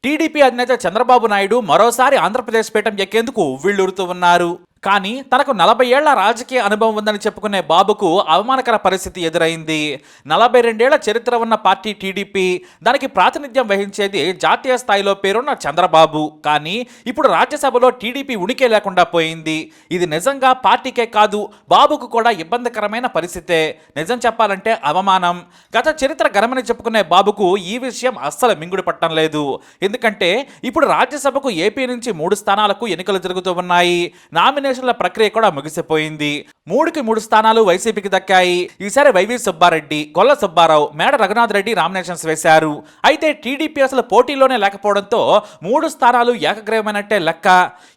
TDP అధినేత చంద్రబాబు నాయుడు మరోసారి ఆంధ్రప్రదేశ్ పీఠం ఎక్కేందుకు ఉవ్విళ్లూరుతూ ఉన్నారు. కానీ తనకు 40 ఏళ్ల రాజకీయ అనుభవం ఉందని చెప్పుకునే బాబుకు అవమానకర పరిస్థితి ఎదురైంది. 42 ఏళ్ల చరిత్ర ఉన్న పార్టీ టీడీపీ, దానికి ప్రాతినిధ్యం వహించేది జాతీయ స్థాయిలో పేరున్న చంద్రబాబు. కానీ ఇప్పుడు రాజ్యసభలో టీడీపీ ఉనికి లేకుండా పోయింది. ఇది నిజంగా పార్టీకే కాదు, బాబుకు కూడా ఇబ్బందికరమైన పరిస్థితే. నిజం చెప్పాలంటే అవమానం. గత చరిత్ర గణమని చెప్పుకునే బాబుకు ఈ విషయం అస్సలు మింగుడు పట్టం లేదు. ఎందుకంటే ఇప్పుడు రాజ్యసభకు ఏపీ నుంచి 3 స్థానాలకు ఎన్నికలు జరుగుతూ ఉన్నాయి. నామినేషన్ల ప్రక్రియ కూడా ముగిసిపోయింది. 3కి 3 స్థానాలు వైసీపీకి దక్కాయి. ఈసారి వైవి సుబ్బారెడ్డి, గొల్ల సుబ్బారావు, మేడ రఘునాథ్ రెడ్డి నామినేషన్స్ వేశారు. అయితే టీడీపీ అసలు పోటీలోనే లేకపోవడంతో 3 స్థానాలు ఏకగ్రీవమైనట్టే లెక్క.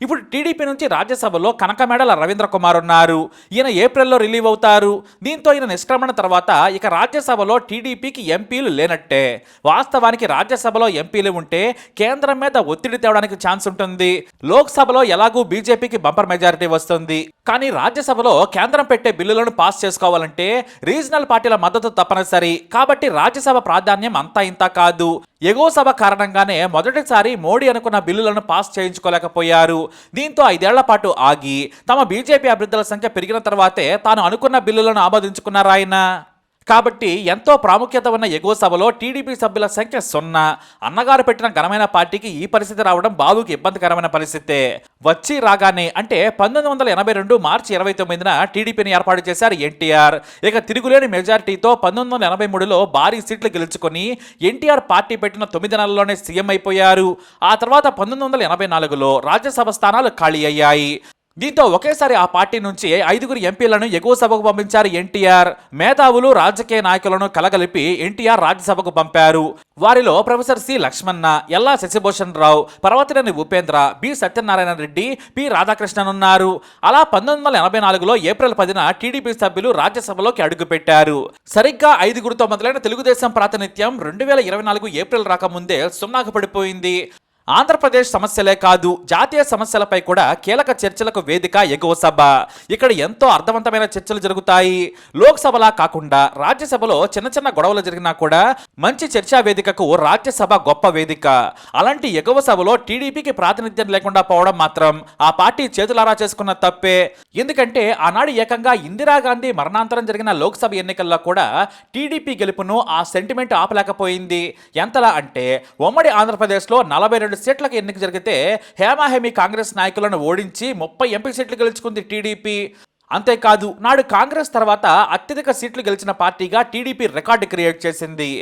ఇప్పుడు టీడీపీ నుంచి రాజ్యసభలో కనకమేడల రవీంద్ర కుమార్ ఉన్నారు. ఈయన ఏప్రిల్లో రిలీవ్ అవుతారు. దీంతో ఈయన నిష్క్రమణ తర్వాత ఇక రాజ్యసభలో టీడీపీకి ఎంపీలు లేనట్టే. వాస్తవానికి రాజ్యసభలో ఎంపీలు ఉంటే కేంద్రం మీద ఒత్తిడి తేవడానికి ఛాన్స్ ఉంటుంది. లోక్సభలో ఎలాగూ బీజేపీకి బంపర్ మెజారిటీ వస్తుంది. కానీ రాజ్యసభలో కేంద్రం పెట్టే బిల్లులను పాస్ చేసుకోవాలంటే రీజనల్ పార్టీల మద్దతు తప్పనిసరి. కాబట్టి రాజ్యసభ ప్రాధాన్యం అంతా ఇంత కాదు. ఎగువ సభ కారణంగానే మొదటిసారి మోడీ అనుకున్న బిల్లులను పాస్ చేయించుకోలేకపోయారు. దీంతో 5 ఏళ్ల పాటు ఆగి తమ బీజేపీ అభ్యర్థుల సంఖ్య పెరిగిన తర్వాతే తాను అనుకున్న బిల్లులను ఆమోదించుకున్నారు ఆయన. కాబట్టి ఎంతో ప్రాముఖ్యత ఉన్న ఎగువ సభలో టీడీపీ సభ్యుల సంఖ్య 0. అన్నగారు పెట్టిన ఘనమైన పార్టీకి ఈ పరిస్థితి రావడం బాబుకి ఇబ్బందికరమైన పరిస్థితే. వచ్చి రాగానే అంటే 1982 మార్చి 29న టీడీపీని ఏర్పాటు చేశారు ఎన్టీఆర్. ఇక తిరుగులేని మెజారిటీతో 1983లో భారీ సీట్లు గెలుచుకొని ఎన్టీఆర్ పార్టీ పెట్టిన 9 నెలల్లోనే సీఎం అయిపోయారు. ఆ తర్వాత 1984లో రాజ్యసభ స్థానాలు ఖాళీ అయ్యాయి. దీంతో ఒకేసారి ఆ పార్టీ నుంచి 5 ఎంపీలను ఎగువ సభకు పంపించారు ఎన్టీఆర్. మేధావులు, రాజకీయ నాయకులను కలగలిపి ఎన్టీఆర్ రాజ్యసభకు పంపారు. వారిలో ప్రొఫెసర్ సి లక్ష్మణ, ఎల్లా శశిభూషణ్ రావు, పర్వతినేని ఉపేంద్ర, బి సత్యనారాయణ రెడ్డి, పి రాధాకృష్ణన్ ఉన్నారు. అలా 1984లో ఏప్రిల్ 10న టీడీపీ సభ్యులు రాజ్యసభలోకి అడుగుపెట్టారు. సరిగ్గా 5తో మొదలైన తెలుగుదేశం ప్రాతినిధ్యం 2024 ఏప్రిల్ రాకముందే సున్నాకు పడిపోయింది. ఆంధ్రప్రదేశ్ సమస్యలే కాదు, జాతీయ సమస్యలపై కూడా కీలక చర్చలకు వేదిక ఎగువ సభ. ఇక్కడ ఎంతో అర్థవంతమైన చర్చలు జరుగుతాయి. లోక్సభలా కాకుండా రాజ్యసభలో చిన్న చిన్న గొడవలు జరిగినా కూడా మంచి చర్చా వేదికకు రాజ్యసభ గొప్ప వేదిక. అలాంటి ఎగువ సభలో టీడీపీకి ప్రాతినిధ్యం లేకుండా పోవడం మాత్రం ఆ పార్టీ చేతులారా చేసుకున్న తప్పే. ఎందుకంటే ఆనాడు ఏకంగా ఇందిరాగాంధీ మరణాంతరం జరిగిన లోక్సభ ఎన్నికల్లో కూడా టీడీపీ గెలుపును ఆ సెంటిమెంట్ ఆపలేకపోయింది. ఎంతలా అంటే ఉమ్మడి ఆంధ్రప్రదేశ్లో 42 సీట్లకు ఎన్నిక జరిగితే హేమాహేమి కాంగ్రెస్ నాయకులను ఓడించి 30 ఎంపీ సీట్లు గెలుచుకుంది టీడీపీ. అంతేకాదు నాడు కాంగ్రెస్ తర్వాత అత్యధిక సీట్లు గెలిచిన పార్టీగా టీడీపీ రికార్డు క్రియేట్ చేసింది.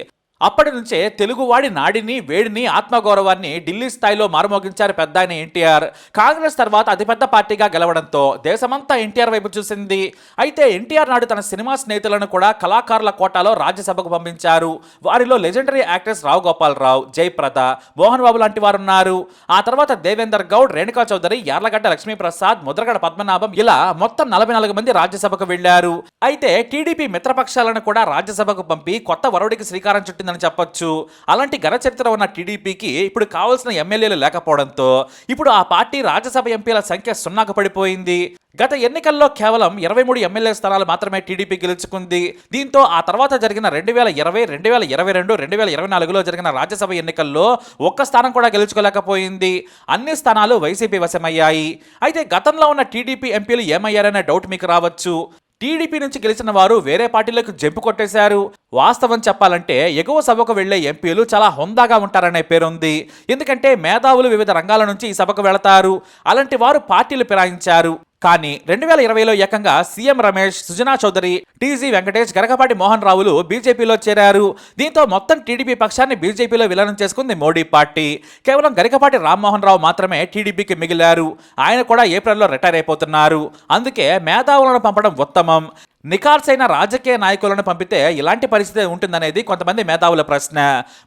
అప్పటి నుంచే తెలుగువాడి నాడిని, వేడిని, ఆత్మగౌరవాన్ని ఢిల్లీ స్థాయిలో మారుమోగించారు పెద్ద ఆయన ఎన్టీఆర్. కాంగ్రెస్ తర్వాత అతిపెద్ద పార్టీగా గెలవడంతో దేశమంతా ఎన్టీఆర్ వైపు చూసింది. అయితే ఎన్టీఆర్ నాడు తన సినిమా స్నేహితులను కూడా కళాకారుల కోటాలో రాజ్యసభకు పంపించారు. వారిలో లెజెండరీ యాక్టర్స్ రావు గోపాలరావు, జయప్రద, మోహన్ బాబు లాంటి వారు ఉన్నారు. ఆ తర్వాత దేవేందర్ గౌడ్, రేణుకా చౌదరి, యార్లగడ్డ లక్ష్మీప్రసాద్, ముద్రగడ పద్మనాభం, ఇలా మొత్తం 44 మంది రాజ్యసభకు వెళ్లారు. అయితే టీడీపీ మిత్రపక్షాలను కూడా రాజ్యసభకు పంపి కొత్త వరవడికి శ్రీకారం చుట్టింది చెప్పొచ్చు. అలాంటి ఘన చరిత్ర ఉన్న టీడీపీకి ఇప్పుడు కావాల్సిన ఎమ్మెల్యేలు లేకపోవడంతో ఇప్పుడు ఆ పార్టీ రాజ్యసభ ఎంపీల సంఖ్య 0కు పడిపోయింది. గత ఎన్నికల్లో కేవలం 23 ఎమ్మెల్యే స్థానాలు మాత్రమే టీడీపీ గెలుచుకుంది. దీంతో ఆ తర్వాత జరిగిన 2020, 2022, 2024లో జరిగిన రాజ్యసభ ఎన్నికల్లో ఒక్క స్థానం కూడా గెలుచుకోలేకపోయింది. అన్ని స్థానాలు వైసీపీ వశమయ్యాయి. అయితే గతంలో ఉన్న టీడీపీ ఎంపీలు ఏమయ్యారనే డౌట్ మీకు రావచ్చు. టీడీపీ నుంచి గెలిచిన వారు వేరే పార్టీలకు జంపు కొట్టేశారు. వాస్తవం చెప్పాలంటే ఎగువ సభకు వెళ్లే ఎంపీలు చాలా హుందాగా ఉంటారనే పేరుంది. ఎందుకంటే మేధావులు వివిధ రంగాల నుంచి ఈ సభకు వెళతారు. అలాంటి వారు పార్టీలు ఫిరాయించారు. కానీ 2020లో ఏకంగా సీఎం రమేష్, సుజనా చౌదరి, టీజీ వెంకటేష్, గరకపాటి మోహన్ రావులు బీజేపీలో చేరారు. దీంతో మొత్తం టీడీపీ పక్షాన్ని బీజేపీలో విలీనం చేసుకుంది మోడీ పార్టీ. కేవలం గరికపాటి రామ్మోహన్ రావు మాత్రమే టీడీపీకి మిగిలారు. ఆయన కూడా ఏప్రిల్లో రిటైర్ అయిపోతున్నారు. అందుకే మేధావులను పంపడం ఉత్తమం. నిఖార్సైన రాజకీయ నాయకులను పంపితే ఇలాంటి పరిస్థితి ఉంటుందనేది కొంతమంది మేధావుల ప్రశ్న.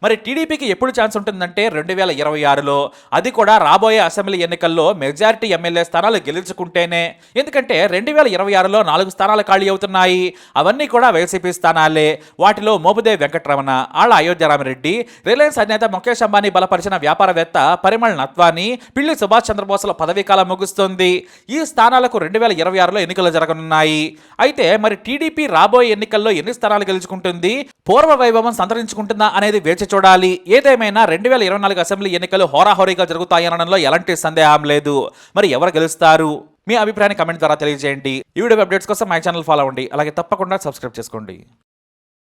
మరి టీడీపీకి ఎప్పుడు ఛాన్స్ ఉంటుందంటే 2026లో, అది కూడా రాబోయే అసెంబ్లీ ఎన్నికల్లో మెజారిటీ ఎమ్మెల్యే స్థానాలు గెలుచుకుంటేనే. ఎందుకంటే 2026లో 4 స్థానాలు ఖాళీ అవుతున్నాయి. అవన్నీ కూడా వైసీపీ స్థానాలే. వాటిలో మోపుదేవి వెంకటరమణ, ఆళ్ల అయోధ్యరామరెడ్డి, రిలయన్స్ అధినేత ముఖేష్ అంబానీ బలపరిచిన వ్యాపారవేత్త పరిమళ్ నత్వానీ, పిల్లి సుభాష్ చంద్రబోస్ల పదవీకాలం ముగుస్తుంది. ఈ స్థానాలకు 2026లో ఎన్నికలు జరగనున్నాయి. అయితే మరి టీడీపీ రాబోయే ఎన్నికల్లో ఎన్ని స్థానాలు గెలుచుకుంటుంది, పూర్వ వైభవం సంతరించుకుంటుందా అనేది వేచి చూడాలి. ఏదేమైనా 2024 అసెంబ్లీ ఎన్నికలు హోరాహోరీగా జరుగుతాయనడంలో ఎలాంటి సందేహం లేదు. మరి ఎవరు గెలుస్తారు? మీ అభిప్రాయాన్ని కమెంట్ ద్వారా తెలియజేయండి. ఈ వీడియో అప్డేట్స్ కోసం మై ఛానల్ ఫాలో అవ్వండి. అలాగే తప్పకుండా సబ్స్క్రైబ్ చేసుకోండి.